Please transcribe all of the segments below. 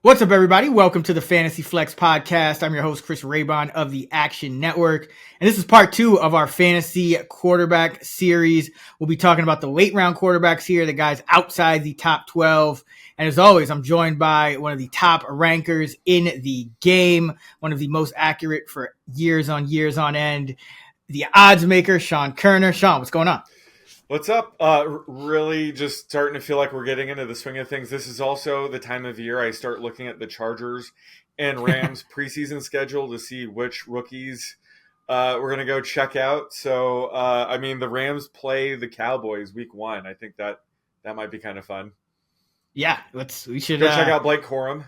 What's up, everybody? Welcome to the Fantasy Flex Podcast. I'm your host, Chris Raybon of the Action Network. And this is part 2 of our fantasy quarterback series. We'll be talking about the late round quarterbacks here, the guys outside the top 12. And as always, I'm joined by one of the top rankers in the game, one of the most accurate for years on end, the odds maker, Sean Kerner. Sean, what's going on? What's up? Really just starting to feel like we're getting into the swing of things. This is also the time of year I start looking at the Chargers and Rams preseason schedule to see which rookies we're going to go check out. So, the Rams play the Cowboys week 1. I think that might be kind of fun. Yeah, we should go check out Blake Corum,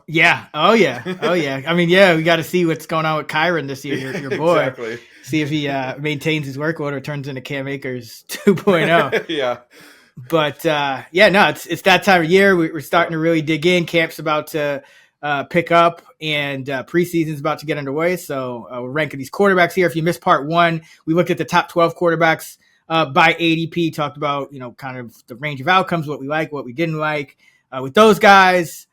Yeah. Oh yeah. We got to see what's going on with Kyron this year, your boy. Exactly. See if he maintains his workload or turns into Cam Akers 2.0. Yeah. But it's that time of year. We're starting to really dig in. Camp's about to pick up, and preseason's about to get underway. So we're ranking these quarterbacks here. If you missed part 1, we looked at the top 12 quarterbacks by ADP, talked about, kind of the range of outcomes, what we like, what we didn't like. With those guys,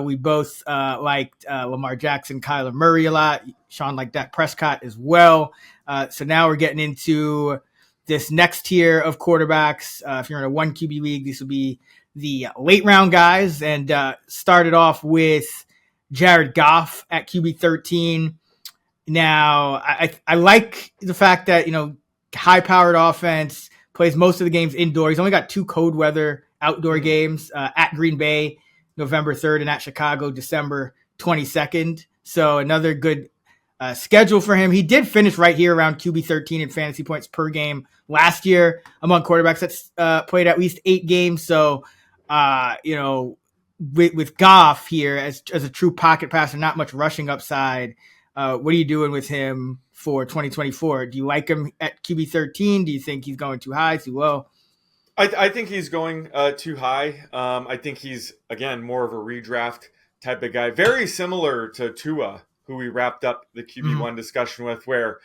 we both liked Lamar Jackson, Kyler Murray a lot. Sean liked Dak Prescott as well. So now we're getting into this next tier of quarterbacks. If you're in a 1 QB league, this will be the late round guys. And started off with Jared Goff at QB 13. Now, I like the fact that, high-powered offense, plays most of the games indoors. He's only got 2 cold weather outdoor games at Green Bay, November 3rd, and at Chicago, December 22nd. So another good schedule for him. He did finish right here around QB 13 in fantasy points per game last year among quarterbacks that's played at least 8 games. So, with Goff here as a true pocket passer, not much rushing upside. What are you doing with him for 2024? Do you like him at QB 13? Do you think he's going too high, too low? I think he's going too high. I think he's, again, more of a redraft type of guy. Very similar to Tua, who we wrapped up the QB1 discussion with, where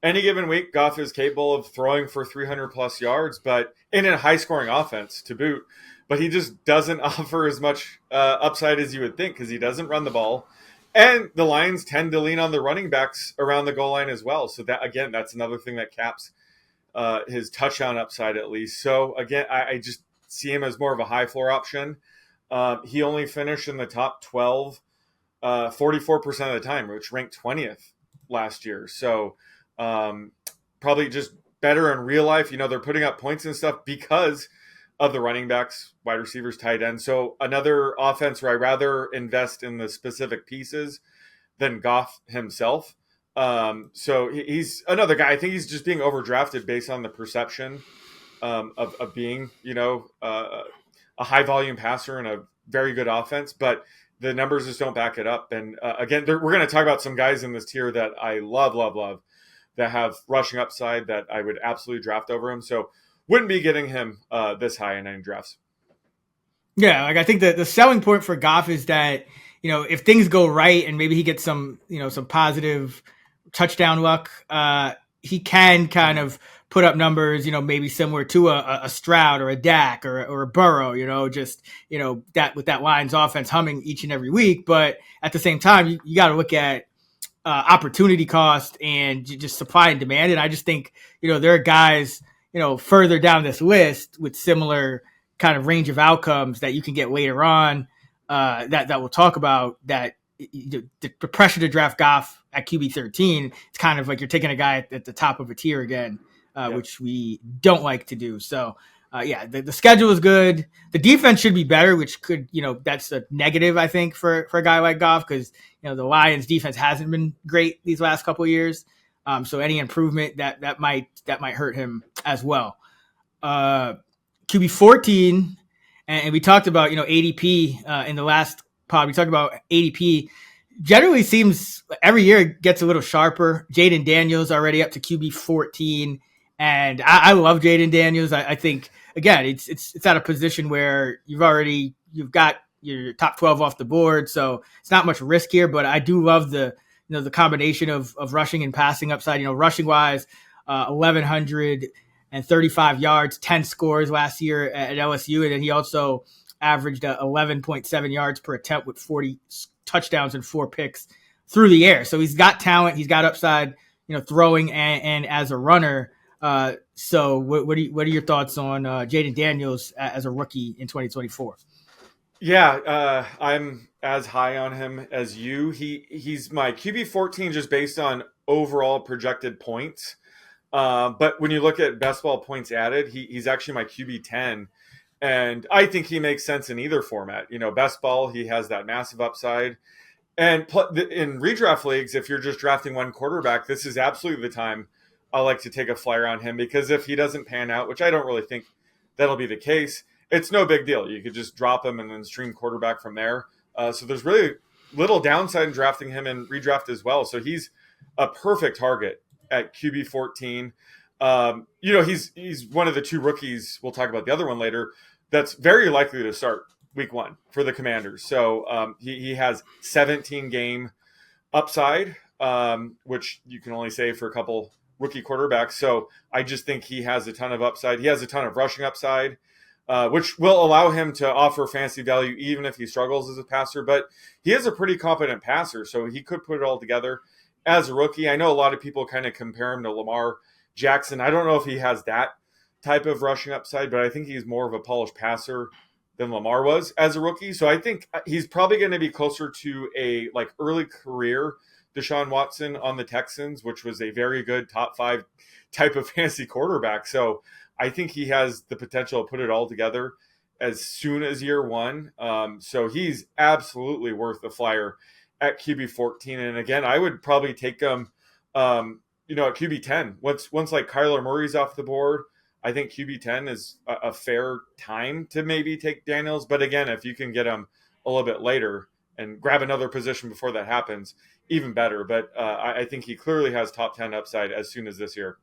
any given week, Goff is capable of throwing for 300-plus yards, but in a high-scoring offense to boot. But he just doesn't offer as much upside as you would think because he doesn't run the ball. And the Lions tend to lean on the running backs around the goal line as well. So that, again, that's another thing that caps his touchdown upside at least. So again, I just see him as more of a high floor option. He only finished in the top 12 44% of the time, which ranked 20th last year. So probably just better in real life. They're putting up points and stuff because of the running backs, wide receivers, tight ends. So another offense where I rather invest in the specific pieces than Goff himself. So he's another guy. I think he's just being overdrafted based on the perception of being, a high volume passer and a very good offense, but the numbers just don't back it up. And again, we're going to talk about some guys in this tier that I love, that have rushing upside that I would absolutely draft over him. So wouldn't be getting him this high in any drafts. Yeah, I think the selling point for Goff is that, if things go right and maybe he gets some positive touchdown luck, he can kind of put up numbers, maybe similar to a Stroud or a Dak or a Burrow, that with that Lions offense humming each and every week. But at the same time, you got to look at opportunity cost and just supply and demand. And I just think, there are guys, further down this list with similar kind of range of outcomes that you can get later on that we'll talk about, that the pressure to draft Goff at QB 13, it's kind of like you're taking a guy at the top of a tier again, which we don't like to do. So, the schedule is good. The defense should be better, which could, that's a negative, I think, for a guy like Goff, because, the Lions defense hasn't been great these last couple of years. So any improvement that might hurt him as well. QB 14, and we talked about, ADP in the last pod. We talked about ADP. Generally seems every year it gets a little sharper. Jayden Daniels already up to QB 14, and I love Jayden Daniels. I think, again, it's at a position where you've got your top 12 off the board, so it's not much risk here. But I do love the the combination of rushing and passing upside. Rushing wise, 1,135 yards, 10 scores last year at LSU, and then he also averaged 11.7 yards per attempt with 40 touchdowns and 4 picks through the air. So he's got talent, he's got upside, throwing and as a runner. So what are your thoughts on Jayden Daniels as a rookie in 2024? Yeah, I'm as high on him as you. He's my QB 14 just based on overall projected points. But when you look at best ball points added, he's actually my QB 10. And I think he makes sense in either format. Best ball, he has that massive upside. And in redraft leagues, if you're just drafting one quarterback, this is absolutely the time I like to take a flyer on him, because if he doesn't pan out, which I don't really think that'll be the case, it's no big deal. You could just drop him and then stream quarterback from there. So there's really little downside in drafting him in redraft as well. So he's a perfect target at QB 14. He's one of the 2 rookies, we'll talk about the other one later, that's very likely to start week 1 for the Commanders. So he has 17 game upside, which you can only say for a couple rookie quarterbacks. So I just think he has a ton of upside. He has a ton of rushing upside, which will allow him to offer fantasy value even if he struggles as a passer. But he is a pretty competent passer, so he could put it all together as a rookie. I know a lot of people kind of compare him to Lamar Jackson. I don't know if he has that type of rushing upside, but I think he's more of a polished passer than Lamar was as a rookie. So I think he's probably going to be closer to a early career Deshaun Watson on the Texans, which was a very good top 5 type of fantasy quarterback. So I think he has the potential to put it all together as soon as year 1. So he's absolutely worth the flyer at QB 14. And again, I would probably take him, at QB 10. Once Kyler Murray's off the board, I think QB 10 is a fair time to maybe take Daniels. But again, if you can get him a little bit later and grab another position before that happens, even better. But I think he clearly has top 10 upside as soon as this year.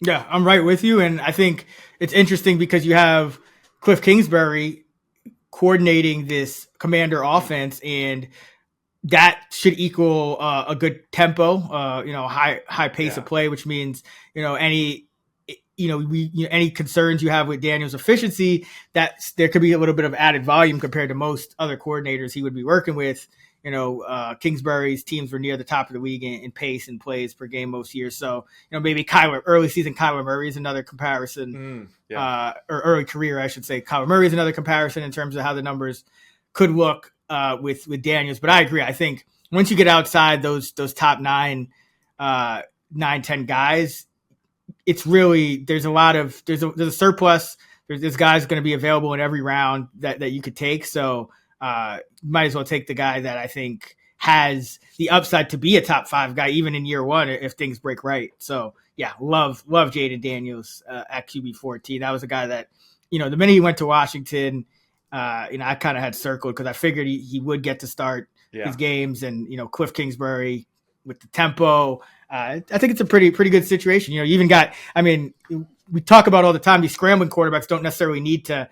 Yeah, I'm right with you. And I think it's interesting because you have Cliff Kingsbury coordinating this Commander offense, and that should equal a good tempo, high pace of play, which means, any concerns you have with Daniel's efficiency, that there could be a little bit of added volume compared to most other coordinators he would be working with. Kingsbury's teams were near the top of the league in pace and plays per game most years. So, maybe early season Kyler Murray is another comparison, or early career, I should say. Kyler Murray is another comparison in terms of how the numbers could look with Daniels. But I agree. I think once you get outside those top 10 guys, it's really, there's a surplus. There's guys going to be available in every round that you could take. So might as well take the guy that I think has the upside to be a top 5 guy, even in year 1, if things break right. So yeah, love Jayden Daniels at QB 14. That was a guy that, the minute he went to Washington, I kind of had circled because I figured he would get to start his games, and, Cliff Kingsbury with the tempo. I think it's a pretty good situation. You even got, we talk about all the time, these scrambling quarterbacks don't necessarily need to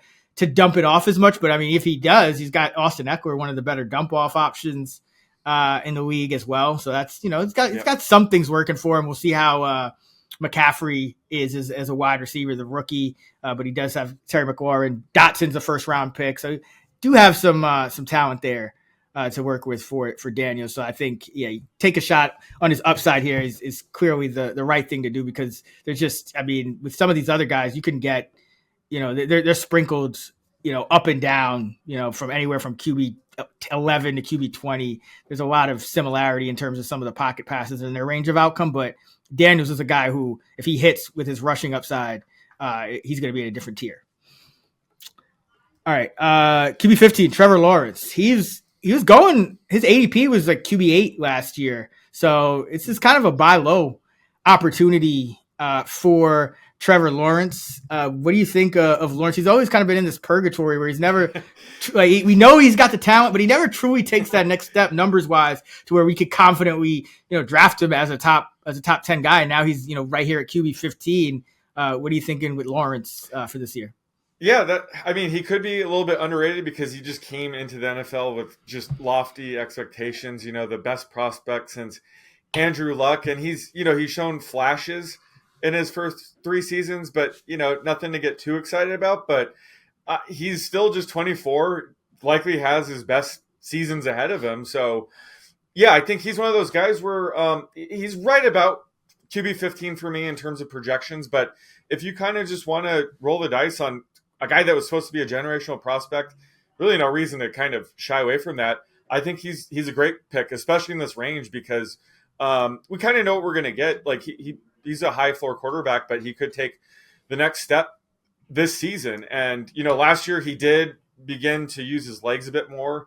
dump it off as much, but if he does, he's got Austin Eckler, one of the better dump off options in the league as well. So that's, it's got some things working for him. We'll see how McCaffrey is as a wide receiver, the rookie, but he does have Terry McLaurin. Dotson's a first round pick, so do have some talent there to work with for Daniel. So I think, take a shot on his upside here is clearly the right thing to do, because there's just, with some of these other guys, you can get, they're sprinkled, up and down, from anywhere from QB 11 to QB 20. There's a lot of similarity in terms of some of the pocket passes and their range of outcome, but Daniels is a guy who, if he hits with his rushing upside, he's going to be in a different tier. All right. QB 15, Trevor Lawrence. He was going, his ADP was like QB 8 last year. So it's just kind of a buy low opportunity for Trevor Lawrence. What do you think of Lawrence? He's always kind of been in this purgatory where he's never, we know he's got the talent, but he never truly takes that next step numbers wise to where we could confidently, draft him as a top 10 guy. And now he's, right here at QB 15. What are you thinking with Lawrence for this year? Yeah, he could be a little bit underrated because he just came into the NFL with just lofty expectations, the best prospect since Andrew Luck. And he's shown flashes in his first 3 seasons, but, nothing to get too excited about. But he's still just 24, likely has his best seasons ahead of him. So, yeah, I think he's one of those guys where he's right about QB 15 for me in terms of projections. But if you kind of just want to roll the dice on a guy that was supposed to be a generational prospect, really no reason to kind of shy away from that. I think he's a great pick, especially in this range, because we kind of know what we're going to get. Like he's a high floor quarterback, but he could take the next step this season. And, last year he did begin to use his legs a bit more,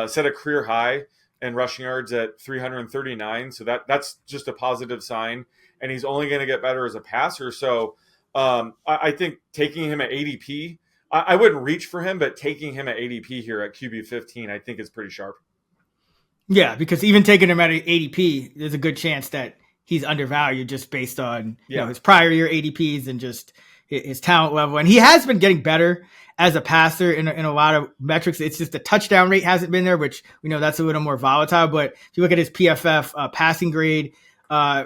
set a career high in rushing yards at 339. So that's just a positive sign. And he's only going to get better as a passer. So I think taking him at ADP, I wouldn't reach for him, but taking him at ADP here at QB 15, I think is pretty sharp. Yeah, because even taking him at ADP, there's a good chance that he's undervalued just based on his prior year ADPs and just his talent level. And he has been getting better as a passer in a lot of metrics. It's just the touchdown rate hasn't been there, which we know that's a little more volatile. But if you look at his PFF passing grade,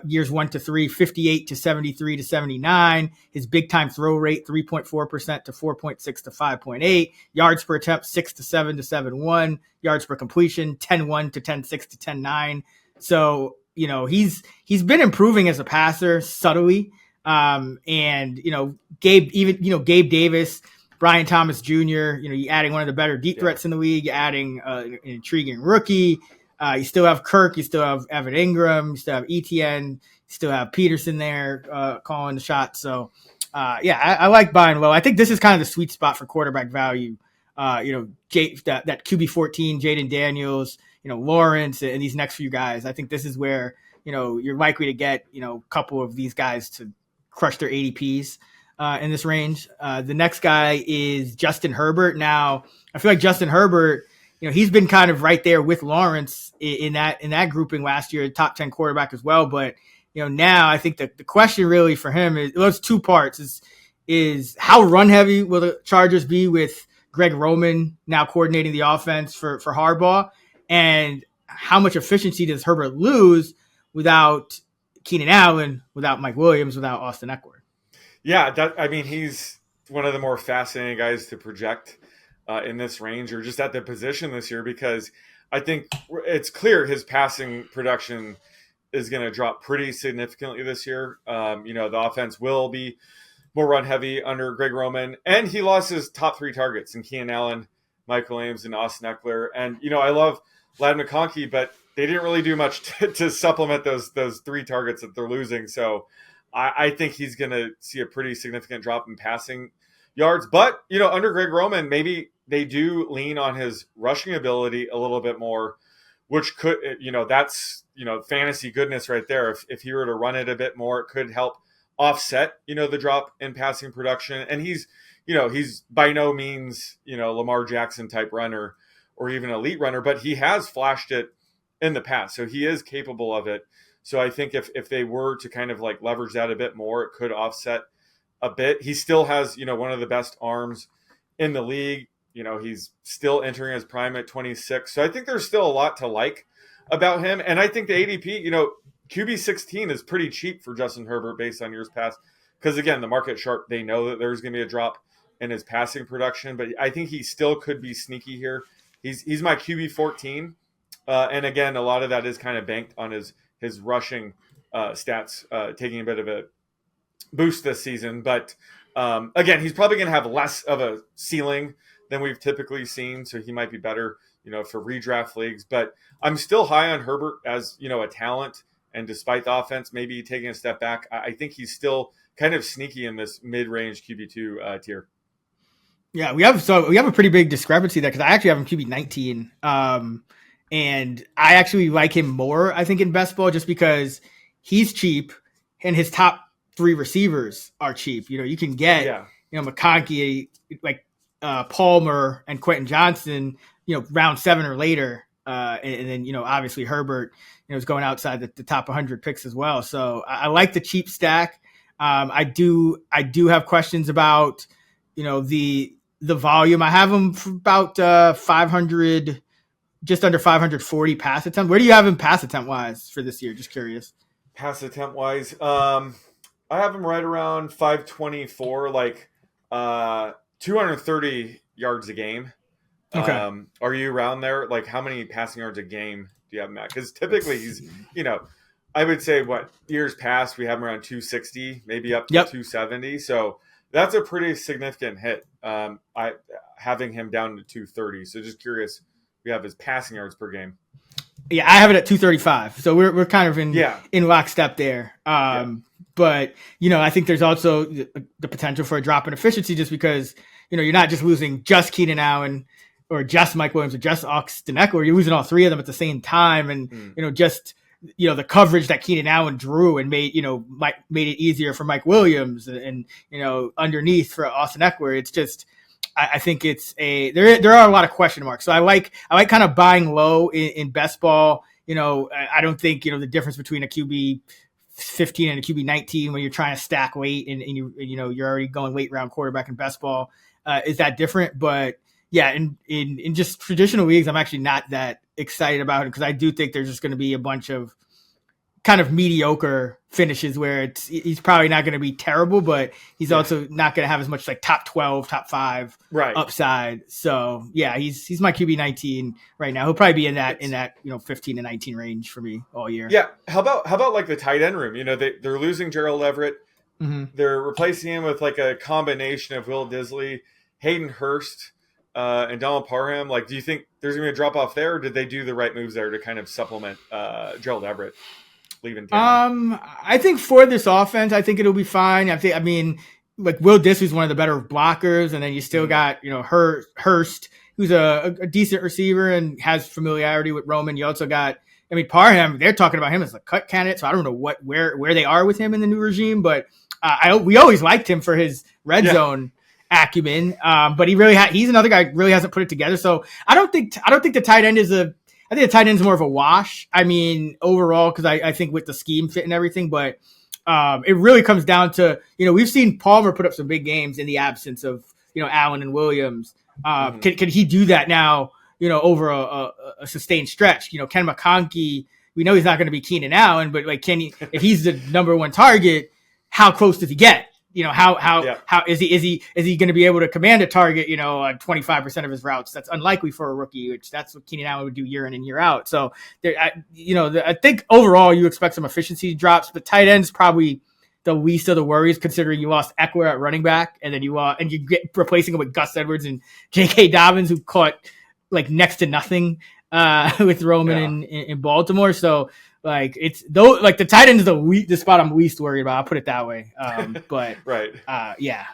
years 1 to 3, 58 to 73 to 79. His big time throw rate, 3.4% to 4.6 to 5.8. Yards per attempt, 6 to 7 to 7.1. Yards per completion, 10.1 to 10.6 to 10.9. So, he's been improving as a passer subtly. And Gabe Davis, Brian Thomas Jr., you're adding one of the better deep threats in the league, you're adding an intriguing rookie. You still have Kirk, you still have Evan Ingram, you still have ETN, you still have Peterson there calling the shots. So, I like buying low. I think this is kind of the sweet spot for quarterback value. That QB 14, Jayden Daniels, Lawrence, and these next few guys. I think this is where you're likely to get a couple of these guys to crush their ADPs in this range. The next guy is Justin Herbert. Now, I feel like Justin Herbert, he's been kind of right there with Lawrence in that grouping last year, top 10 quarterback as well. But, now I think that the question really for him it's two parts is how run heavy will the Chargers be with Greg Roman now coordinating the offense for Harbaugh, and how much efficiency does Herbert lose without Keenan Allen, without Mike Williams, without Austin Eckler? Yeah, he's one of the more fascinating guys to project in this range or just at the position this year, because I think it's clear his passing production is going to drop pretty significantly this year. The offense will be more run heavy under Greg Roman, and he lost his top 3 targets in Keenan Allen, Mike Williams, and Austin Eckler. And, I love Ladd McConkey, but they didn't really do much to supplement those 3 targets that they're losing. So I think he's going to see a pretty significant drop in passing yards. But, under Greg Roman, maybe they do lean on his rushing ability a little bit more, which could, that's, fantasy goodness right there. If he were to run it a bit more, it could help offset, the drop in passing production. And he's by no means, Lamar Jackson type runner or even elite runner, but he has flashed it in the past. So he is capable of it. So I think if they were to kind of like leverage that a bit more, it could offset a bit. He still has, one of the best arms in the league. He's still entering his prime at 26. So I think there's still a lot to like about him. And I think the ADP, QB 16 is pretty cheap for Justin Herbert based on years past. Because again, the market sharp, they know that there's going to be a drop in his passing production, but I think he still could be sneaky here. He's my QB 14. And again, a lot of that is kind of banked on his rushing stats, taking a bit of a boost this season. But again, he's probably going to have less of a ceiling than we've typically seen. So he might be better, for redraft leagues. But I'm still high on Herbert as, a talent. And despite the offense maybe taking a step back, I think he's still kind of sneaky in this mid-range QB2 tier. Yeah, we have a pretty big discrepancy there because I actually have him QB 19. And I actually like him more, I think, in best ball just because he's cheap and his top 3 receivers are cheap. You can get, McConkey, like Palmer and Quentin Johnson, round 7 or later. And then, obviously Herbert, is going outside the top 100 picks as well. So I like the cheap stack. I do have questions about, the volume. I have him for about 500, just under 540 pass attempt. Where do you have him pass attempt wise for this year? Just curious. Pass attempt wise, I have him right around 524. Like 230 yards a game. Okay. Are you around there? Like, how many passing yards a game do you have him at? Because Let's typically he's, see. I would say years past we have him around 260, maybe up to Yep. 270. So that's a pretty significant hit. I having him down to 230. So just curious, we have his passing yards per game. Yeah, I have it at 235. So we're kind of in lockstep there. But I think there's also the potential for a drop in efficiency just because you're not just losing just Keenan Allen or just Mike Williams or just Austin Eckler. You're losing all three of them at the same time, and just the coverage that Keenan Allen drew and made it easier for Mike Williams and underneath for Austin Eckler. It's just I think there are a lot of question marks. So I like kind of buying low in best ball. I don't think the difference between a QB 15 and a QB 19 when you're trying to stack late and you're already going late round quarterback in best ball is that different. But yeah, in just traditional leagues, I'm actually not that excited about it because I do think there's just going to be a bunch of kind of mediocre finishes where he's probably not going to be terrible, but he's also not going to have as much like top 12, top 5 upside. So yeah, he's my QB 19 right now. He'll probably be in that 15 to 19 range for me all year. Yeah. How about like the tight end room? They're losing Gerald Everett. Mm-hmm. They're replacing him with like a combination of Will Disley, Hayden Hurst, and Donald Parham. Like, do you think there's going to be a drop off there, or did they do the right moves there to kind of supplement Gerald Everett? I think for this offense, I think it'll be fine. I mean, like Will Disley's one of the better blockers, and then you still got Hurst, who's a decent receiver and has familiarity with Roman. You also got, Parham. They're talking about him as a cut candidate, so I don't know where they are with him in the new regime, but we always liked him for his red zone acumen. But he's another guy who really hasn't put it together. So I don't think the tight end is I think the tight end's more of a wash. Overall, because I think with the scheme fit and everything, but it really comes down to, we've seen Palmer put up some big games in the absence of, Allen and Williams. Can he do that now, over a sustained stretch? Ken McConkey, we know he's not going to be Keenan Allen, but like, if he's the number one target, how close does he get? How is he going to be able to command a target, 25% of his routes? That's unlikely for a rookie, which that's what Keenan Allen would do year in and year out. So I think overall you expect some efficiency drops, but tight end's probably the least of the worries considering you lost Eckler at running back and then you get replacing him with Gus Edwards and J.K. Dobbins, who caught like next to nothing with Roman in Baltimore. So like the tight end is the spot I'm least worried about. I'll put it that way. But yeah.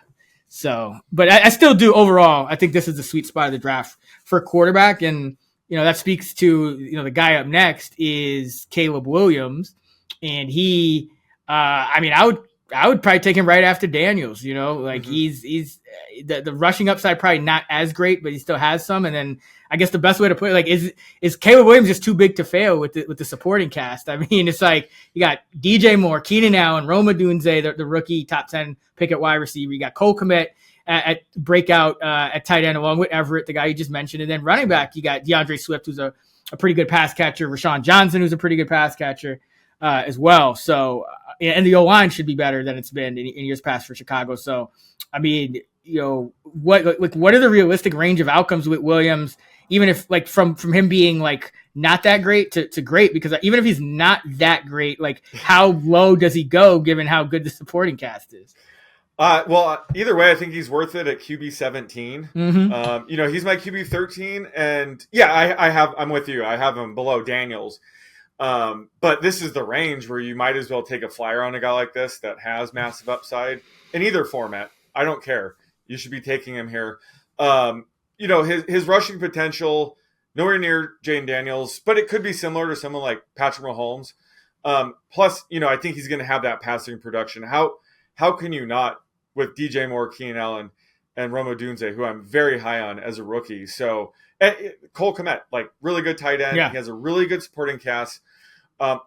So, but I still do overall. I think this is the sweet spot of the draft for quarterback, and that speaks to the guy up next is Caleb Williams, and he. I would probably take him right after Daniels. He's the rushing upside probably not as great, but he still has some, and then. I guess the best way to put it, like, is Caleb Williams just too big to fail with the supporting cast? It's like you got DJ Moore, Keenan Allen, Rome Odunze, the rookie top 10 pick at wide receiver. You got Cole Kmet at breakout at tight end, along with Everett, the guy you just mentioned, and then running back you got DeAndre Swift, who's a pretty good pass catcher, Rashawn Johnson, who's a pretty good pass catcher as well. So, and the O-line should be better than it's been in years past for Chicago. So, what are the realistic range of outcomes with Williams? Even if like from him being like not that great to great, because even if he's not that great, like how low does he go given how good the supporting cast is? Well, either way, I think he's worth it at QB 17. Mm-hmm. He's my QB 13, and I'm with you. I have him below Daniels. But this is the range where you might as well take a flyer on a guy like this that has massive upside in either format. I don't care. You should be taking him here. His rushing potential, nowhere near Jayden Daniels, but it could be similar to someone like Patrick Mahomes. Plus, I think he's going to have that passing production. How can you not with DJ Moore, Keenan Allen, and Rome Odunze, who I'm very high on as a rookie? So Cole Kmet, like really good tight end. Yeah. He has a really good supporting cast.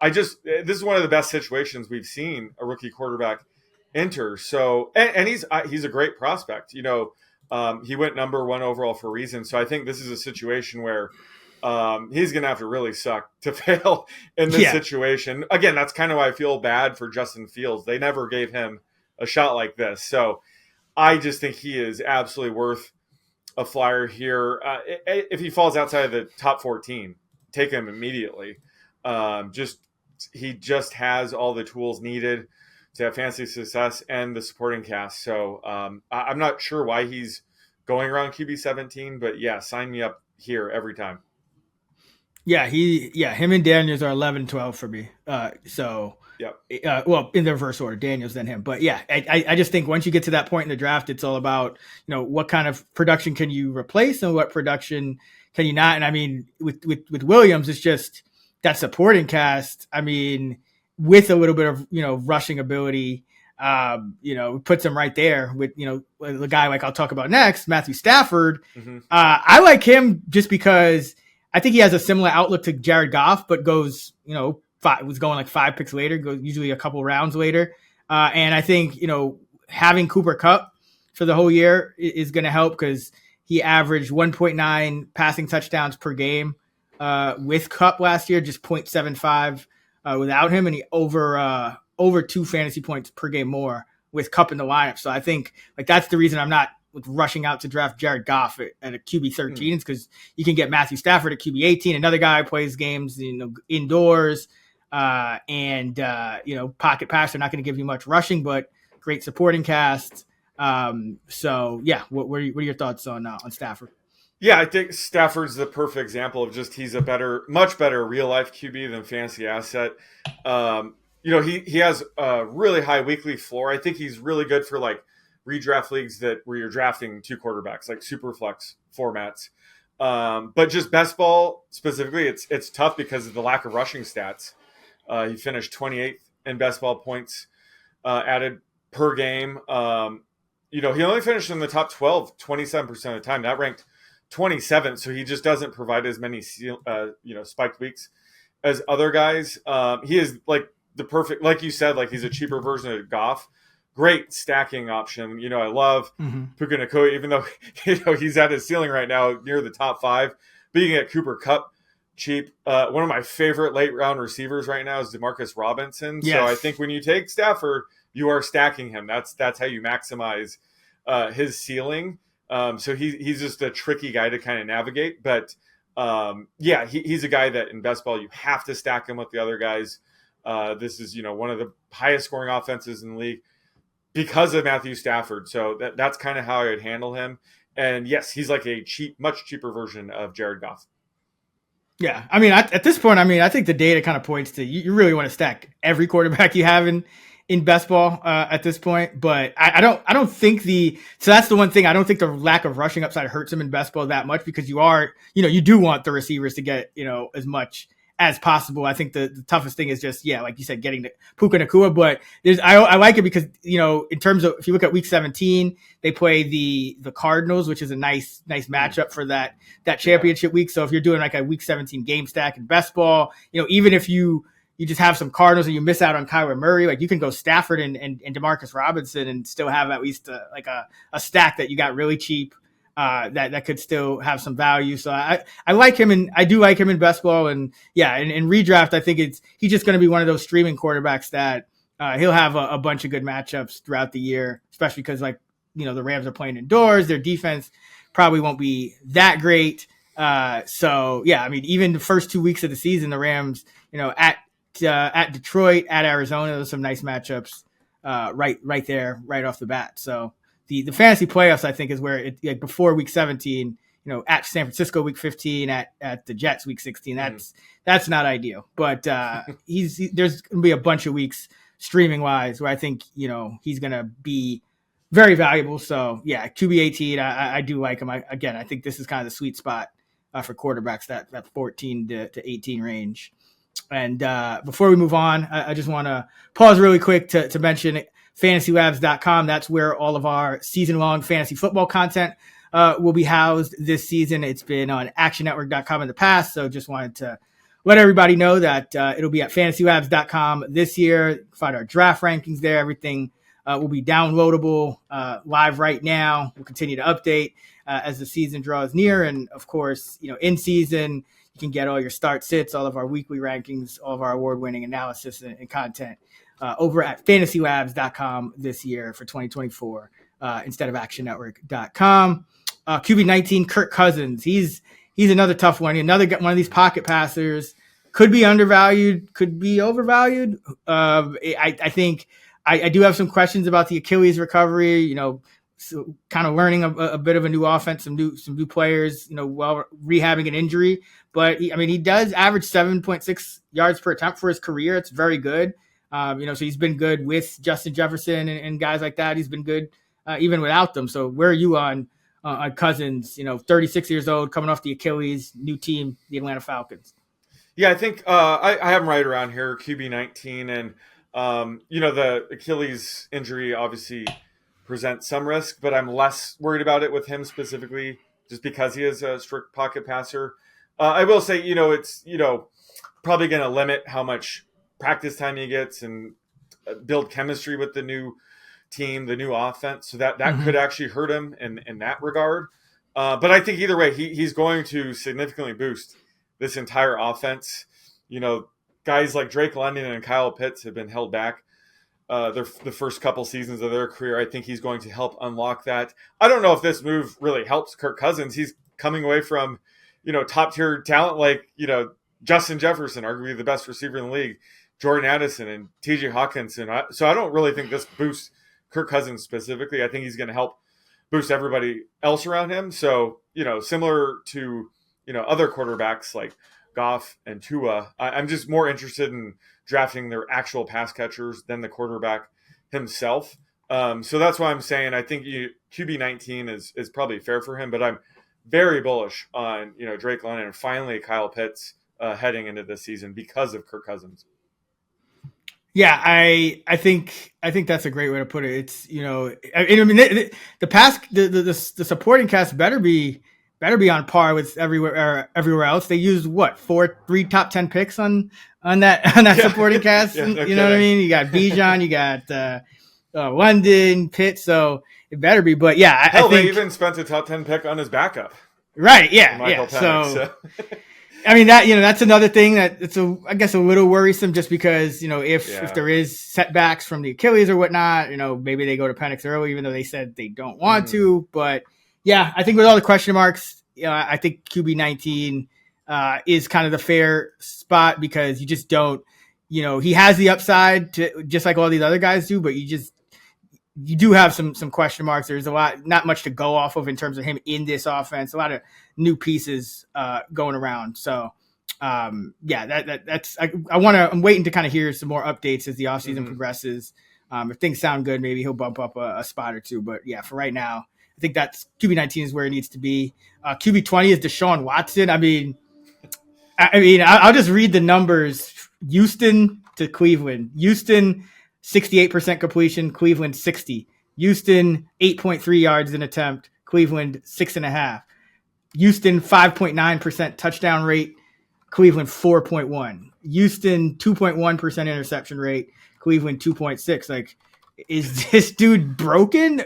This is one of the best situations we've seen a rookie quarterback enter. So, and he's a great prospect. He went number 1 overall for a reason. So I think this is a situation where he's going to have to really suck to fail in this situation. Again, that's kind of why I feel bad for Justin Fields. They never gave him a shot like this. So I just think he is absolutely worth a flyer here. If he falls outside of the top 14, take him immediately. He just has all the tools needed to have fantasy success and the supporting cast. So I'm not sure why he's going around QB 17, but yeah, sign me up here every time. Yeah, him and Daniels are 11, 12 for me. Yep. Well, in the reverse order, Daniels then him. But yeah, I just think once you get to that point in the draft, it's all about, what kind of production can you replace and what production can you not? And I mean, with Williams, it's just that supporting cast. I mean, with a little bit of, rushing ability, puts him right there with, the guy like I'll talk about next, Matthew Stafford. Mm-hmm. I like him just because I think he has a similar outlook to Jared Goff, but goes, was going like 5 picks later, goes usually a couple rounds later. And I think, having Cooper Kupp for the whole year is going to help because he averaged 1.9 passing touchdowns per game with Kupp last year, just 0.75 without him. And he over 2 fantasy points per game more with Kupp in the lineup. So I think like that's the reason I'm not rushing out to draft Jared Goff at a QB 13 is because you can get Matthew Stafford at QB 18. Another guy who plays games, indoors and pocket pass. They're not going to give you much rushing, but great supporting cast. So yeah, what are your thoughts on Stafford? Yeah, I think Stafford's the perfect example of just he's a much better real life QB than fantasy asset. He has a really high weekly floor. I think he's really good for like redraft leagues where you're drafting 2 quarterbacks, like super flex formats. But just best ball specifically, it's tough because of the lack of rushing stats. He finished 28th in best ball points added per game. He only finished in the top 12 27% of the time. That ranked 27th, so he just doesn't provide as many spiked weeks as other guys. He is like the perfect, like you said, like he's a cheaper version of Goff. Great stacking option. I love Puka Nacua, even though he's at his ceiling right now near the top 5. But you can get Cooper Kupp cheap. One of my favorite late round receivers right now is Demarcus Robinson. Yes. So I think when you take Stafford, you are stacking him. That's how you maximize his ceiling. So he's just a tricky guy to kind of navigate. But he's a guy that in best ball you have to stack him with the other guys. This is one of the highest scoring offenses in the league because of Matthew Stafford. So that's kind of how I would handle him. And yes, he's like a much cheaper version of Jared Goff. Yeah, I mean, at this point, I think the data kind of points to you really want to stack every quarterback you have in best ball at this point. But I don't think so that's the one thing. I don't think the lack of rushing upside hurts him in best ball that much because you do want the receivers to get, as much as possible. I think the toughest thing is just, like you said, getting to Puka Nacua. But I like it because, in terms of, if you look at week 17, they play the Cardinals, which is a nice matchup for that championship week. So if you're doing like a week 17 game stack in best ball, even if you just have some Cardinals and you miss out on Kyler Murray, like you can go Stafford and Demarcus Robinson and still have at least a stack that you got really cheap. That could still have some value. So I like him, and I do like him in best ball. And in redraft, I think he's just going to be one of those streaming quarterbacks that he'll have a bunch of good matchups throughout the year, especially because the Rams are playing indoors. Their defense probably won't be that great. Even the first 2 weeks of the season, the Rams, at Detroit, at Arizona, there's some nice matchups right there, right off the bat. So. The fantasy playoffs, I think, is where before week 17, at San Francisco week 15, at the Jets week 16. That's not ideal. But there's going to be a bunch of weeks streaming wise where I think he's going to be very valuable. So QB 18, I do like him. I think this is kind of the sweet spot for quarterbacks, that 14 to 18 range. And before we move on, I just want to pause really quick to mention FantasyLabs.com. That's where all of our season-long fantasy football content will be housed this season. It's been on ActionNetwork.com in the past, so just wanted to let everybody know that it'll be at FantasyLabs.com this year. Find our draft rankings there. Everything will be downloadable live right now. We'll continue to update as the season draws near. And, of course, in season, you can get all your start sits, all of our weekly rankings, all of our award-winning analysis and content over at FantasyLabs.com this year for 2024. instead of actionnetwork.com. QB19, Kirk Cousins. He's another tough one. Another one of these pocket passers. Could be undervalued, could be overvalued. I think I do have some questions about the Achilles recovery. So kind of learning a bit of a new offense, some new players. While rehabbing an injury, but he does average 7.6 yards per attempt for his career. It's very good. So he's been good with Justin Jefferson and guys like that. He's been good even without them. So where are you on Cousins? 36 years old, coming off the Achilles, new team, the Atlanta Falcons. Yeah, I think I have him right around here, QB19, and the Achilles injury obviously presents some risk, but I'm less worried about it with him specifically, just because he is a strict pocket passer. I will say, it's probably going to limit how much practice time he gets and build chemistry with the new team, the new offense, so that could actually hurt him in that regard. But I think either way, he's going to significantly boost this entire offense. Guys like Drake London and Kyle Pitts have been held back the first couple seasons of their career. I think he's going to help unlock that. I don't know if this move really helps Kirk Cousins. He's coming away from, top tier talent like, Justin Jefferson, arguably the best receiver in the league, Jordan Addison and TJ Hawkinson. So I don't really think this boosts Kirk Cousins specifically. I think he's going to help boost everybody else around him. So, similar to, other quarterbacks like Goff and Tua, I'm just more interested in drafting their actual pass catchers than the quarterback himself. So that's why I'm saying I think QB19 is probably fair for him, but I'm very bullish on, Drake London and finally Kyle Pitts heading into this season because of Kirk Cousins. Yeah, I think that's a great way to put it. It's the supporting cast better be on par with everywhere else. They used 3 top 10 picks on that supporting cast. Yeah, no you know what I mean? You got Bijan, you got London, Pitt, so it better be. But yeah, I think they even spent a top 10 pick on his backup. Right? Yeah, yeah. Penix, so. That's another thing that it's I guess a little worrisome, just because if there is setbacks from the Achilles or whatnot, maybe they go to Penix early, even though they said they don't want to. But yeah, I think with all the question marks, I think QB19 is kind of the fair spot, because you just don't, he has the upside to just like all these other guys do, but you do have some question marks. There's not much to go off of in terms of him in this offense. A lot of new pieces going around. So I'm waiting to kind of hear some more updates as the offseason progresses. If things sound good, maybe he'll bump up a spot or two. But yeah, for right now, I think that's QB19 is where it needs to be. QB20 is Deshaun Watson. I'll just read the numbers. Houston to Cleveland. Houston, 68% completion. Cleveland, 60. Houston, 8.3 yards an attempt. Cleveland, 6.5. Houston, 5.9% touchdown rate. Cleveland, 4.1. Houston, 2.1% interception rate. Cleveland, 2.6. Like, is this dude broken?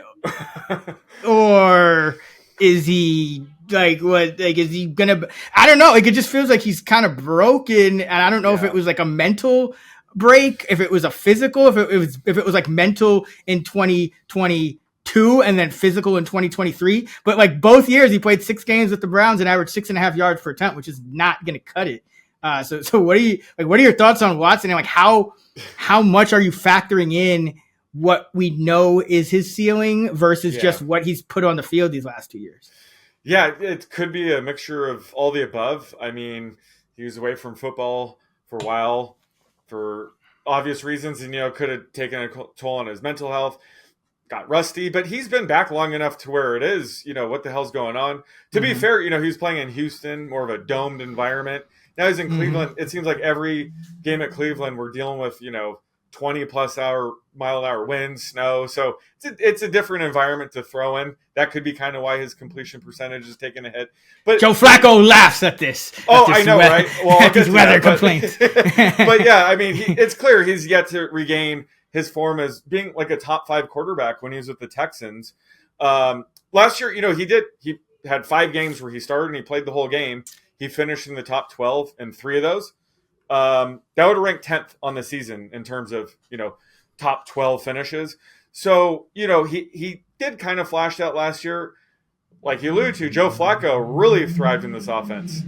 Or is he is he gonna, I don't know. Like, it just feels like he's kind of broken. And I don't know if it was like a mental break, if it was a physical, if it was like mental in 2022 and then physical in 2023. But like both years he played 6 games with the Browns and averaged 6.5 yards per attempt, which is not going to cut it. So what are your thoughts on Watson, and like how much are you factoring in what we know is his ceiling versus just what he's put on the field these last 2 years? Yeah, it could be a mixture of all the above. I mean, he was away from football for a while for obvious reasons, and could have taken a toll on his mental health, got rusty, but he's been back long enough to where it is, what the hell's going on. To be fair, he was playing in Houston, more of a domed environment. Now he's in Cleveland. It seems like every game at Cleveland we're dealing with, 20 plus mile an hour winds, snow. So it's a different environment to throw in. That could be kind of why his completion percentage is taking a hit. But Joe Flacco laughs at this. I know, right? Well, I'll get to weather complaints. But yeah, it's clear he's yet to regain his form as being like a top 5 quarterback when he was with the Texans. Last year, he had 5 games where he started and he played the whole game. He finished in the top 12 in 3 of those. That would rank 10th on the season in terms of, top 12 finishes. So, he did kind of flash that last year. Like you alluded to, Joe Flacco really thrived in this offense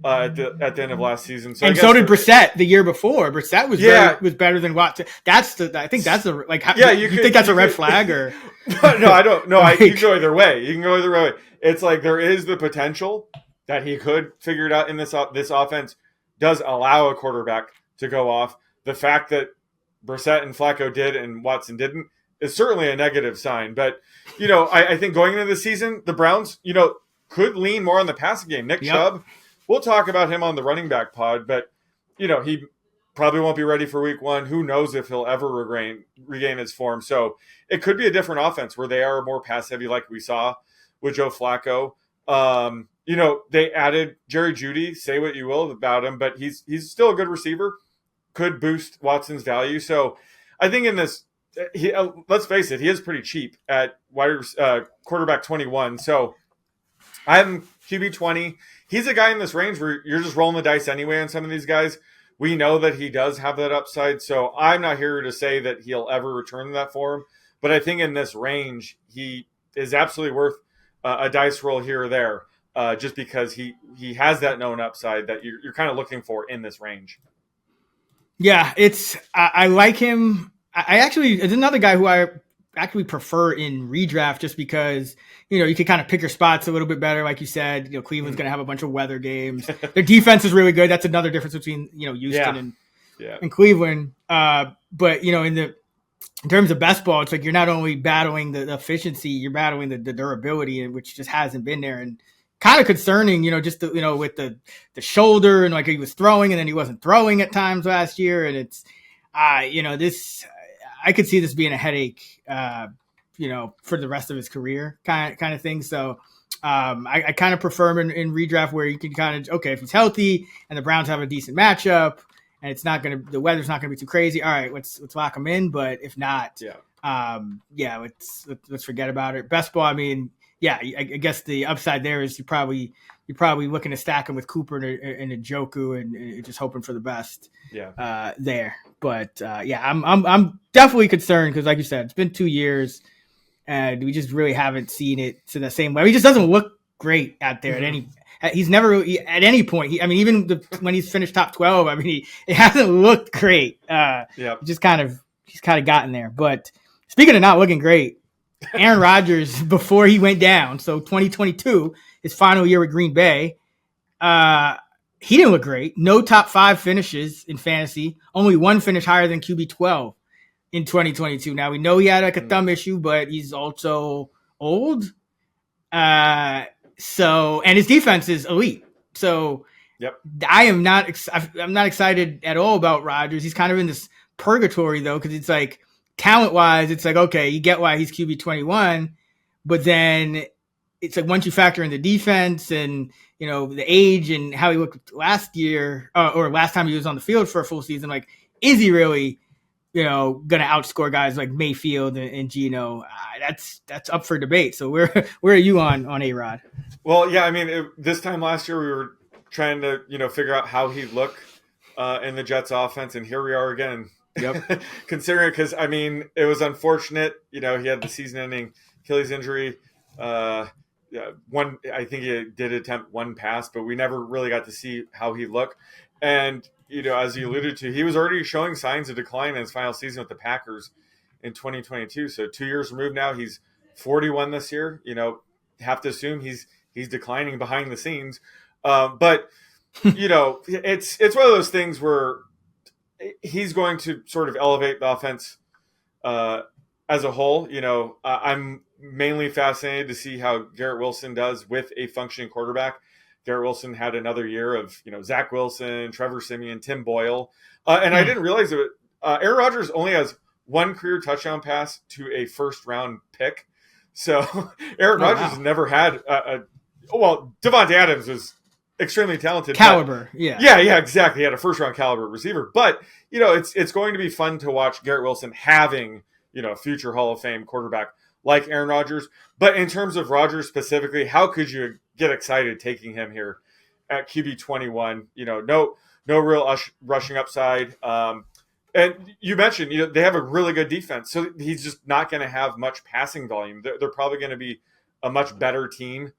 at the end of last season. So I And guess so did Brissett the year before. Brissett was better than Watson. I think that's the like. You think that's a red flag or? No, I don't. No, you can go either way. You can go either way. It's like there is the potential that he could figure it out in this offense. Does allow a quarterback to go off. The fact that Brissett and Flacco did and Watson didn't is certainly a negative sign. But I think going into the season, the Browns, could lean more on the passing game. Nick Chubb, we'll talk about him on the running back pod, but he probably won't be ready for week 1. Who knows if he'll ever regain his form. So it could be a different offense where they are more pass heavy, like we saw with Joe Flacco. They added Jerry Jeudy. Say what you will about him, but he's still a good receiver. Could boost Watson's value. So I think in this, let's face it, he is pretty cheap at quarterback 21. So I'm QB 20. He's a guy in this range where you're just rolling the dice anyway on some of these guys. We know that he does have that upside. So I'm not here to say that he'll ever return to that form. But I think in this range, he is absolutely worth a dice roll here or there, just because he has that known upside that you're kind of looking for in this range. Yeah, I like him. It's another guy who I actually prefer in redraft just because, you can kind of pick your spots a little bit better. Like you said, Cleveland's going to have a bunch of weather games. Their defense is really good. That's another difference between, Houston and Cleveland. But, in terms of best ball, it's like you're not only battling the efficiency, you're battling the durability, which just hasn't been there. And kind of concerning, just with the shoulder and like he was throwing and then he wasn't throwing at times last year. And it's, this, I could see this being a headache, for the rest of his career kind of thing. So I kind of prefer him in redraft where you can kind of, okay, if he's healthy and the Browns have a decent matchup and the weather's not going to be too crazy. All right, let's lock him in. But if not, let's forget about it. Best ball, I mean, I guess the upside there is you're probably looking to stack him with Cooper and Njoku and just hoping for the best there. But I'm definitely concerned because, like you said, it's been 2 years and we just really haven't seen it to the same way. He just doesn't look great out there he's never really, at any point. Even when he's finished top 12, it hasn't looked great. He's kind of gotten there. But speaking of not looking great, Aaron Rodgers, before he went down, so 2022, his final year with Green Bay, he didn't look great. No top 5 finishes in fantasy. Only one finish higher than QB 12 in 2022. Now, we know he had a thumb issue, but he's also old. And his defense is elite. So I'm not excited at all about Rodgers. He's kind of in this purgatory, though, because it's like, talent-wise, it's like, okay, you get why he's QB 21, but then it's like once you factor in the defense and, the age and how he looked last year or last time he was on the field for a full season, like, is he really, going to outscore guys like Mayfield and Geno? That's up for debate. So where are you on A-Rod? Well, this time last year we were trying to, figure out how he'd look in the Jets offense, and here we are again. Yep. Considering, because it was unfortunate. He had the season-ending Achilles injury. I think he did attempt one pass, but we never really got to see how he looked. And as you alluded to, he was already showing signs of decline in his final season with the Packers in 2022. So 2 years removed now. He's 41 this year. Have to assume he's declining behind the scenes. But it's one of those things where he's going to sort of elevate the offense as a whole. I'm mainly fascinated to see how Garrett Wilson does with a functioning quarterback. Garrett Wilson had another year of, Zach Wilson, Trevor Siemian, Tim Boyle. And I didn't realize it. Aaron Rodgers only has one career touchdown pass to a first-round pick. So Aaron Rodgers has never had Devontae Adams was extremely talented. Caliber, Yeah, exactly. He had a first-round caliber receiver. But, it's going to be fun to watch Garrett Wilson having, a future Hall of Fame quarterback like Aaron Rodgers. But in terms of Rodgers specifically, how could you get excited taking him here at QB 21? No real rushing upside. And you mentioned, they have a really good defense, so he's just not going to have much passing volume. They're probably going to be a much better team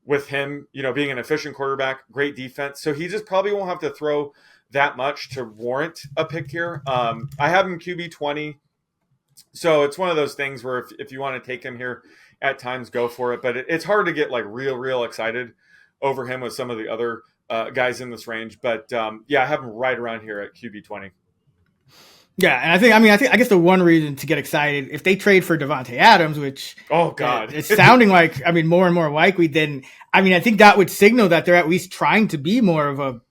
with him, being an efficient quarterback, great defense. So he just probably won't have to throw that much to warrant a pick here. I have him QB 20. So it's one of those things where if you want to take him here at times, go for it. But it's hard to get like real excited over him with some of the other guys in this range. But I have him right around here at QB 20. Yeah, and I guess the one reason to get excited, if they trade for Devontae Adams, which it's sounding like, more and more likely, then I think that would signal that they're at least trying to be more of a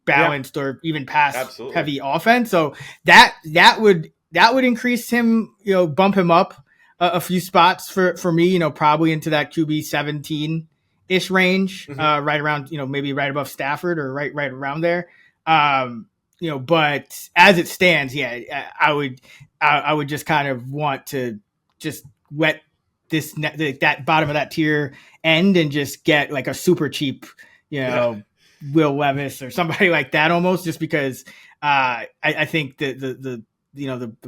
balanced or even pass heavy offense. So that would increase him, bump him up a few spots for me, probably into that QB 17 ish range, right around, maybe right above Stafford or right around there. But as it stands, I would just kind of want to just let that bottom of that tier end and just get like a super cheap, Will Levis or somebody like that almost, just because I think that the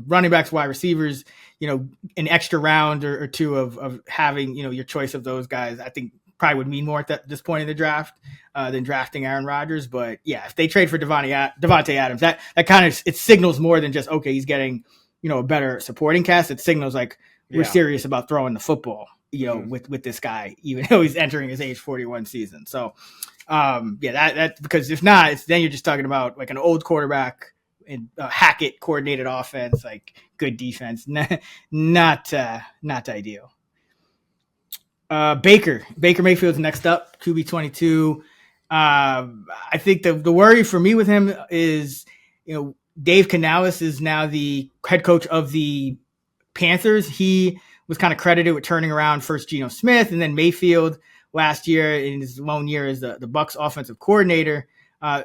running backs, wide receivers, an extra round or two of having, your choice of those guys, I think probably would mean more at this point in the draft than drafting Aaron Rodgers. But yeah, if they trade for Devontae Adams, that kind of, it signals more than just, okay, he's getting, a better supporting cast. It signals like we're serious about throwing the football, with this guy, even though he's entering his age 41 season. So that because if not, then you're just talking about like an old quarterback and a Hackett coordinated offense, like good defense, not ideal. Baker Mayfield's next up, QB 22. I think the worry for me with him is, Dave Canales is now the head coach of the Panthers. He was kind of credited with turning around first Geno Smith and then Mayfield last year in his lone year as the Bucs offensive coordinator.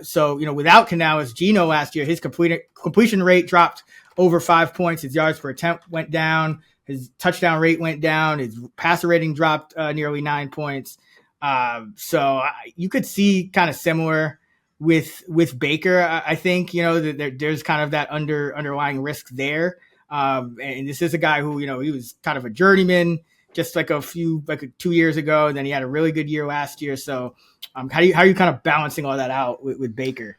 So without Canales, Geno last year, his completion rate dropped over 5 points. His yards per attempt went down. His touchdown rate went down. His passer rating dropped nearly 9 points. So you could see kind of similar with Baker. I think, there's kind of that underlying risk there. And this is a guy who, he was kind of a journeyman just like 2 years ago. And then he had a really good year last year. So how are you kind of balancing all that out with Baker?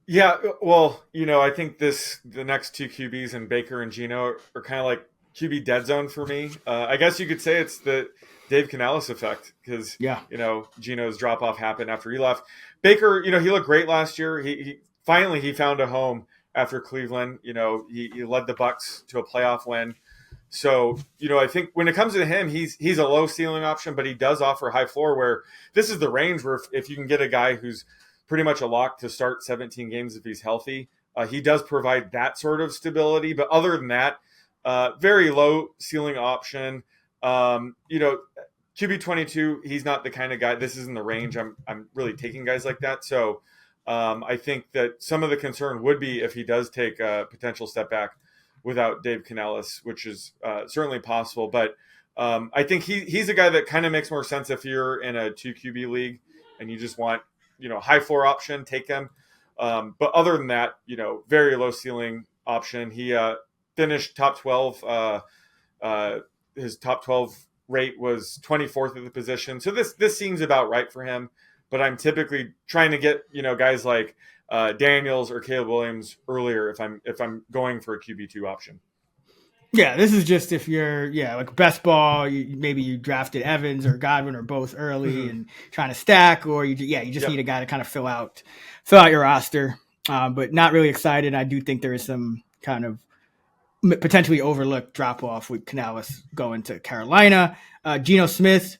Yeah, well, I think the next two QBs and Baker and Geno are kind of like QB dead zone for me. I guess you could say it's the Dave Canales effect because, Geno's drop off happened after he left. Baker, he looked great last year. He finally found a home after Cleveland. He led the Bucs to a playoff win. So, I think when it comes to him, he's a low ceiling option, but he does offer high floor where this is the range where if you can get a guy who's pretty much a lock to start 17 games if he's healthy, he does provide that sort of stability. But other than that, very low ceiling option. QB 22, he's not the kind of guy. This isn't the range I'm really taking guys like that. So I think that some of the concern would be if he does take a potential step back without Dave Canales, which is certainly possible. But I think he's a guy that kind of makes more sense if you're in a 2 QB league and you just want, high floor option, take him. But other than that, very low ceiling option. He finished top 12. His top 12 rate was 24th at the position. So this seems about right for him. But I'm typically trying to get, guys like Daniels or Caleb Williams earlier if I'm going for a QB2 option. Yeah, this is just if you're, like best ball, maybe you drafted Evans or Godwin or both early and trying to stack, or you just need a guy to kind of fill out your roster. But not really excited. I do think there is some kind of potentially overlooked drop off with Canales going to Carolina. Geno Smith,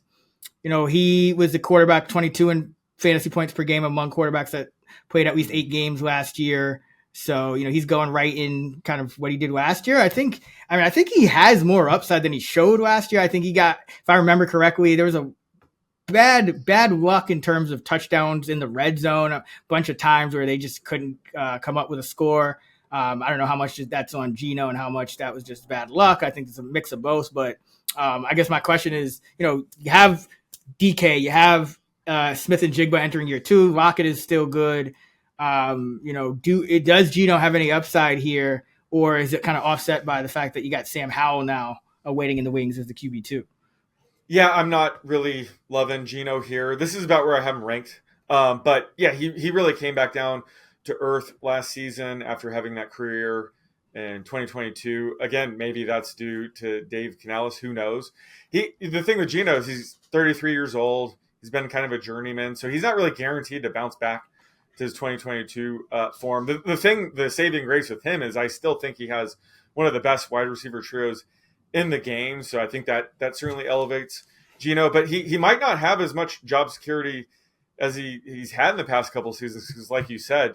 he was the quarterback 22 in fantasy points per game among quarterbacks that played at least 8 games last year. So, he's going right in kind of what he did last year. I think he has more upside than he showed last year. I think he got, if I remember correctly, there was a bad luck in terms of touchdowns in the red zone, a bunch of times where they just couldn't come up with a score. I don't know how much that's on Geno and how much that was just bad luck. I think it's a mix of both. But I guess my question is, you have DK, you have Smith and Jigba entering year 2. Lockett is still good. Does Geno have any upside here, or is it kind of offset by the fact that you got Sam Howell now waiting in the wings as the QB2? Yeah, I'm not really loving Geno here. This is about where I have him ranked. But yeah, he really came back down to earth last season after having that career in 2022. Again, maybe that's due to Dave Canales. Who knows? The thing with Geno is he's 33 years old. He's been kind of a journeyman, so he's not really guaranteed to bounce back to his 2022 form. The saving grace with him is I still think he has one of the best wide receiver trios in the game. So I think that certainly elevates Geno, but he might not have as much job security as he's had in the past couple of seasons. Because like you said,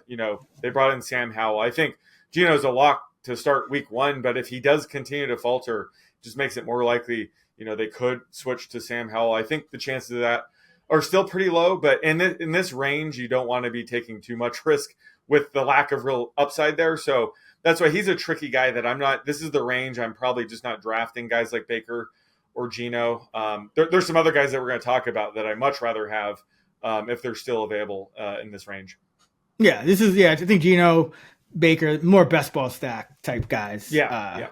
they brought in Sam Howell. I think Geno's a lock to start week 1, but if he does continue to falter, it just makes it more likely, they could switch to Sam Howell. I think the chances of that are still pretty low, but in this range, you don't want to be taking too much risk with the lack of real upside there. So that's why he's a tricky guy that I'm not. This is the range I'm probably just not drafting guys like Baker or Geno. There's some other guys that we're going to talk about that I much rather have if they're still available in this range. Yeah, I think Geno, Baker, more best ball stack type guys. Yeah.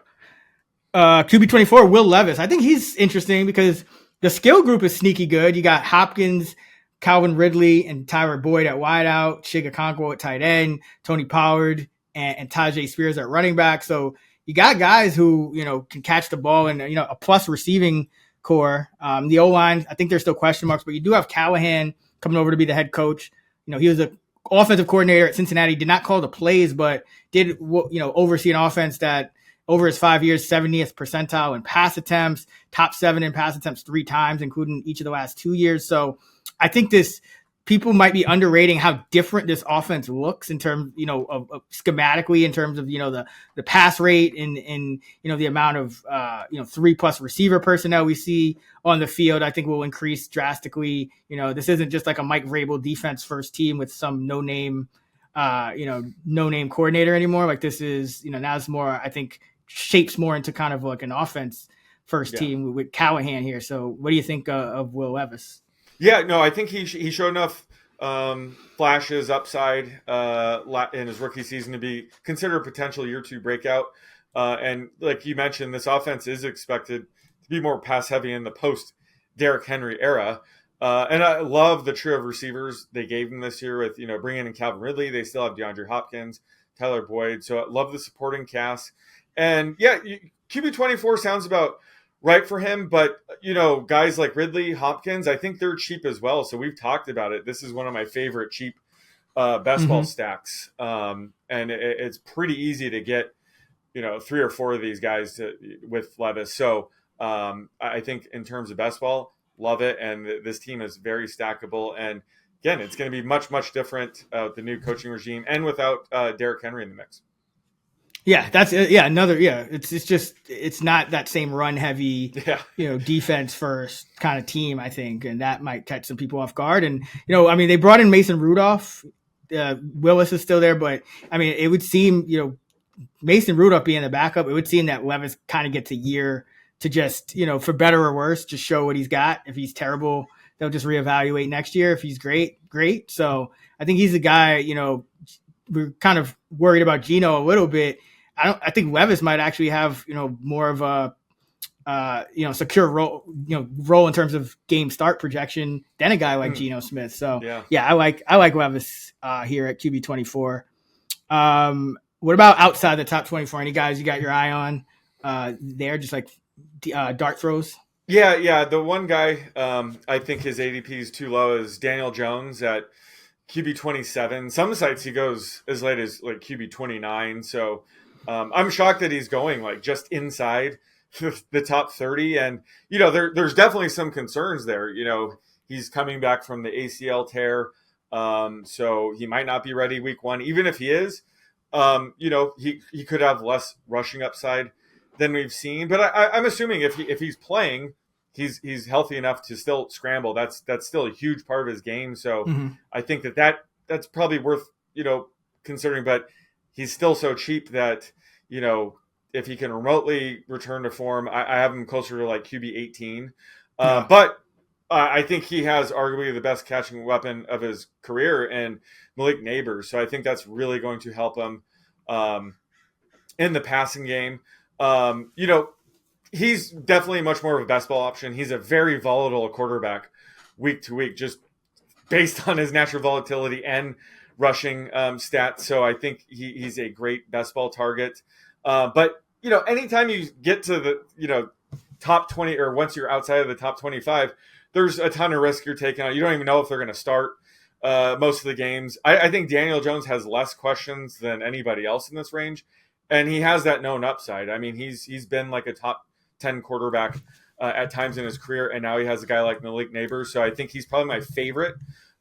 QB24, Will Levis. I think he's interesting because the skill group is sneaky good. You got Hopkins, Calvin Ridley, and Tyler Boyd at wideout, Shiga Okonkwo at tight end, Tony Pollard and Tajay Spears at running back. So you got guys who, can catch the ball and, a plus receiving core. The O-line, I think there's still question marks, but you do have Callahan coming over to be the head coach. He was an offensive coordinator at Cincinnati, did not call the plays, but did, oversee an offense that over his 5 years, 70th percentile in pass attempts, top 7 in pass attempts 3 times, including each of the last 2 years. So I think people might be underrating how different this offense looks in terms, of schematically, in terms of, the pass rate and the amount of, 3+ receiver personnel we see on the field. I think will increase drastically. This isn't just like a Mike Vrabel defense first team with some no name coordinator anymore. Like this is, now it's more, I think, shapes more into kind of like an offense first team with Callahan here. So what do you think of Will Levis? Yeah, no, I think he showed enough flashes upside in his rookie season to be considered a potential year 2 breakout. And like you mentioned, this offense is expected to be more pass heavy in the post Derrick Henry era. And I love the trio of receivers they gave him this year with, bringing in Calvin Ridley. They still have DeAndre Hopkins, Tyler Boyd. So I love the supporting cast. And yeah, QB24 sounds about right for him. But, guys like Ridley, Hopkins, I think they're cheap as well. So we've talked about it. This is one of my favorite cheap best ball stacks. And it's pretty easy to get, 3 or 4 of these guys with Levis. So I think in terms of best ball, love it. And this team is very stackable. And again, it's going to be much, much different with the new coaching regime and without Derrick Henry in the mix. Yeah, that's it's not that same run heavy, defense first kind of team, I think, and that might catch some people off guard. And they brought in Mason Rudolph. Willis is still there, but it would seem, Mason Rudolph being the backup, it would seem that Levis kind of gets a year to just, for better or worse, just show what he's got. If he's terrible, they'll just reevaluate next year. If he's great. So I think he's a guy, we're kind of worried about Geno a little bit. I think Levis might actually have, more of a, secure role in terms of game start projection than a guy like Geno Smith. So I like Levis here at QB24. What about outside the top 24? Any guys you got your eye on there? Just like dart throws? Yeah. The one guy I think his ADP is too low is Daniel Jones at QB 27. Some sites he goes as late as like QB 29. So I'm shocked that he's going like just inside the top 30. And there's definitely some concerns there. He's coming back from the ACL tear, so he might not be ready week 1. Even if he is, he could have less rushing upside than we've seen. But I'm assuming if he's playing, he's healthy enough to still scramble. That's still a huge part of his game. So I think that's probably worth considering. But he's still so cheap that if he can remotely return to form, I have him closer to like QB 18. But I think he has arguably the best catching weapon of his career in Malik Neighbors. So I think that's really going to help him. in the passing game. He's definitely much more of a best ball option. He's a very volatile quarterback week to week, just based on his natural volatility and rushing stats. So I think he's a great best ball target. But anytime you get to the top 20, or once you're outside of the top 25, there's a ton of risk you're taking on. You don't even know if they're going to start most of the games. I think Daniel Jones has less questions than anybody else in this range, and he has that known upside. I mean, he's been like a top 10 quarterback at times in his career, and now he has a guy like Malik Neighbors. So I think he's probably my favorite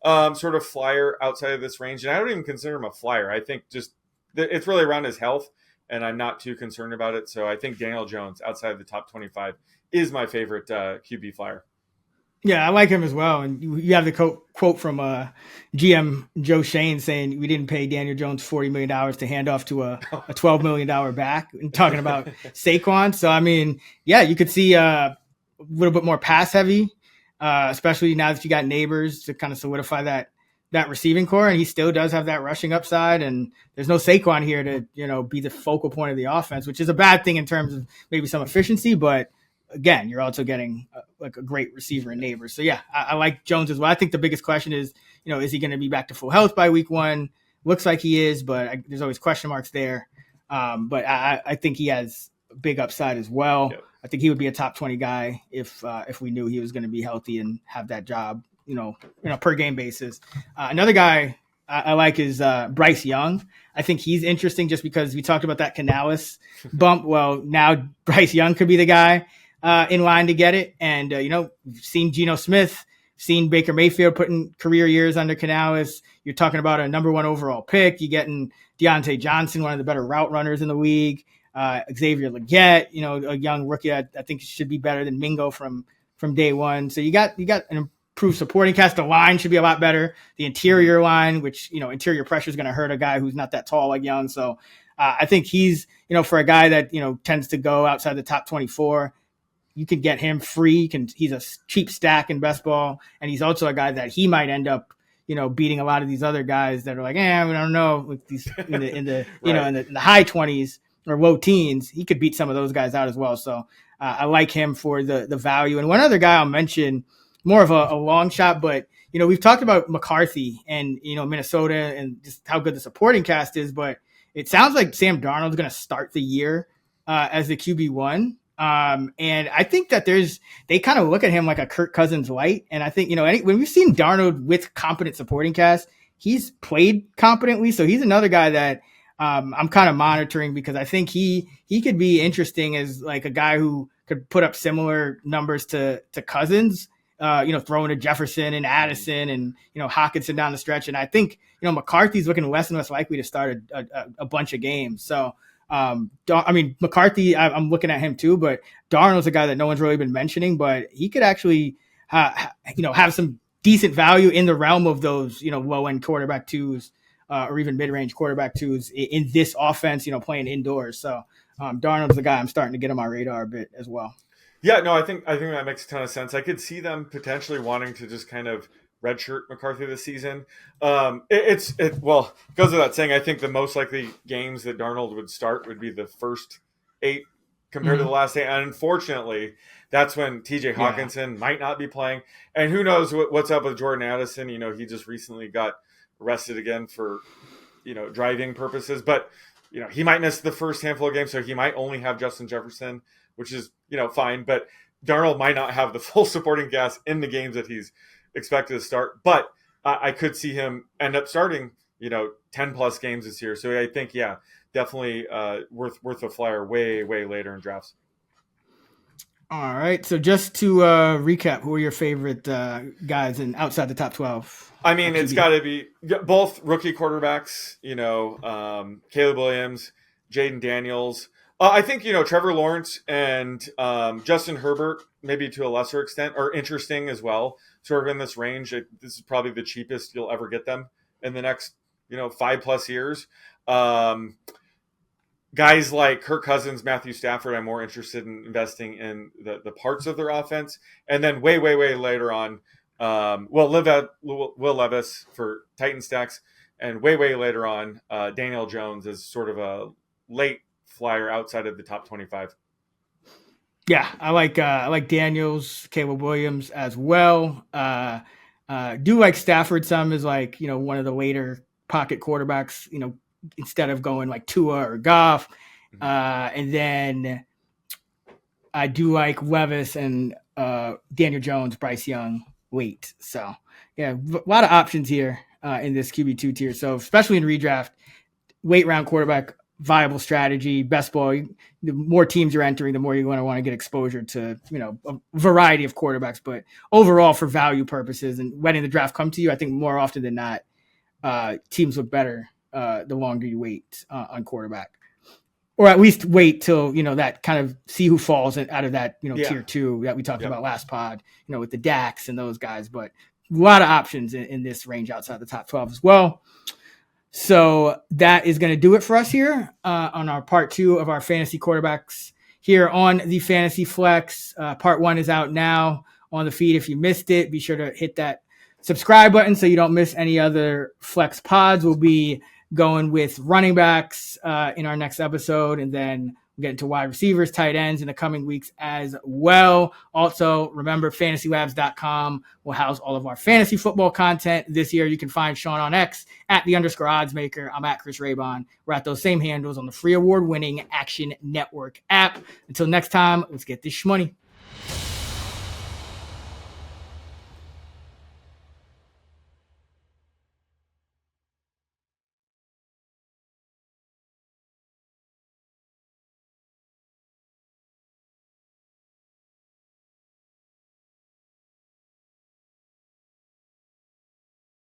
sort of flyer outside of this range. And I don't even consider him a flyer. I think just it's really around his health, and I'm not too concerned about it. So I think Daniel Jones outside of the top 25 is my favorite QB flyer. Yeah, I like him as well. And you have the quote from GM Joe Shane saying we didn't pay Daniel Jones $40 million to hand off to a $12 million back, and talking about Saquon. So, I mean, yeah, you could see a little bit more pass heavy, especially now that you got Neighbors to kind of solidify that receiving core. And he still does have that rushing upside. And there's no Saquon here to, be the focal point of the offense, which is a bad thing in terms of maybe some efficiency, but again, you're also getting a great receiver in Neighbors. So yeah, I like Jones as well. I think the biggest question is, is he going to be back to full health by week 1? Looks like he is, but there's always question marks there. But I think he has a big upside as well. Yep. I think he would be a top 20 guy if we knew he was going to be healthy and have that job, per game basis. Another guy I like is Bryce Young. I think he's interesting just because we talked about that Canales bump. Well, now Bryce Young could be the guy in line to get it. And, we've seen Geno Smith, seen Baker Mayfield putting career years under Canales. You're talking about a number 1 overall pick. You're getting Deontay Johnson, one of the better route runners in the league. Xavier Legette, a young rookie. I think should be better than Mingo from day one. So you got an improved supporting cast. The line should be a lot better. The interior line, which, interior pressure is going to hurt a guy who's not that tall like Young. So I think he's, for a guy that, tends to go outside the top 24, you can get him free. He's a cheap stack in best ball. And he's also a guy that he might end up, beating a lot of these other guys that are like, we don't know, with these in the right. in the high 20s or low teens. He could beat some of those guys out as well. So I like him for the value. And one other guy I'll mention, more of a long shot, but we've talked about McCarthy and Minnesota and just how good the supporting cast is, but it sounds like Sam Darnold's going to start the year as the QB1. And I think that they kind of look at him like a Kirk Cousins light. And I think, when we've seen Darnold with competent supporting cast, he's played competently. So he's another guy that I'm kind of monitoring, because I think he could be interesting as like a guy who could put up similar numbers to Cousins, throwing to Jefferson and Addison and, Hawkinson down the stretch. And I think, McCarthy's looking less and less likely to start a bunch of games. So, McCarthy, I'm looking at him too, but Darnold's a guy that no one's really been mentioning, but he could actually, have some decent value in the realm of those, low end quarterback 2s, or even mid range quarterback 2s in this offense, playing indoors. So, Darnold's the guy I'm starting to get on my radar a bit as well. Yeah, no, I think that makes a ton of sense. I could see them potentially wanting to just kind of redshirt McCarthy this season. It goes without saying, I think the most likely games that Darnold would start would be the first 8 compared to the last 8. And unfortunately, that's when TJ Hawkinson might not be playing. And who knows what's up with Jordan Addison. He just recently got arrested again for, driving purposes. But, he might miss the first handful of games, so he might only have Justin Jefferson, which is, fine. But Darnold might not have the full supporting cast in the games that he's expected to start, but I could see him end up starting, 10 plus games this year. So I think, definitely worth a flyer way later in drafts. All right. So just to recap, who are your favorite guys in outside the top 12? I mean, it's got to be both rookie quarterbacks, Caleb Williams, Jayden Daniels. I think, Trevor Lawrence and Justin Herbert, maybe to a lesser extent, are interesting as well. Sort of in this range. This is probably the cheapest you'll ever get them in the next, 5+ years. Guys like Kirk Cousins, Matthew Stafford, I'm more interested in investing in the parts of their offense. And then way later on, Will Levis for Titan stacks. And way later on, Daniel Jones is sort of a late flyer outside of the top 25. Yeah, I like Daniels, Caleb Williams as well. Do like Stafford some as like, one of the later pocket quarterbacks, instead of going like Tua or Goff. And then I do like Levis and Daniel Jones, Bryce Young, late. So yeah, a lot of options here in this QB2 tier. So especially in redraft, late round quarterback, viable strategy. Best ball. The more teams you're entering, the more you're going to want to get exposure to a variety of quarterbacks. But overall, for value purposes and letting the draft come to you, I think more often than not, teams look better the longer you wait on quarterback. Or at least wait till, that kind of see who falls out of that, tier 2 that we talked about last pod, with the Dax and those guys. But a lot of options in this range outside the top 12 as well. So that is going to do it for us here on our part 2 of our fantasy quarterbacks here on the Fantasy Flex. Part 1 is out now on the feed. If you missed it, be sure to hit that subscribe button so you don't miss any other Flex pods. We'll be going with running backs in our next episode, and then we'll get into wide receivers, tight ends in the coming weeks as well. Also, remember, fantasylabs.com will house all of our fantasy football content. This year, you can find Sean on X at @_oddsmaker. I'm at Chris Raybon. We're at those same handles on the free award-winning Action Network app. Until next time, let's get this shmoney.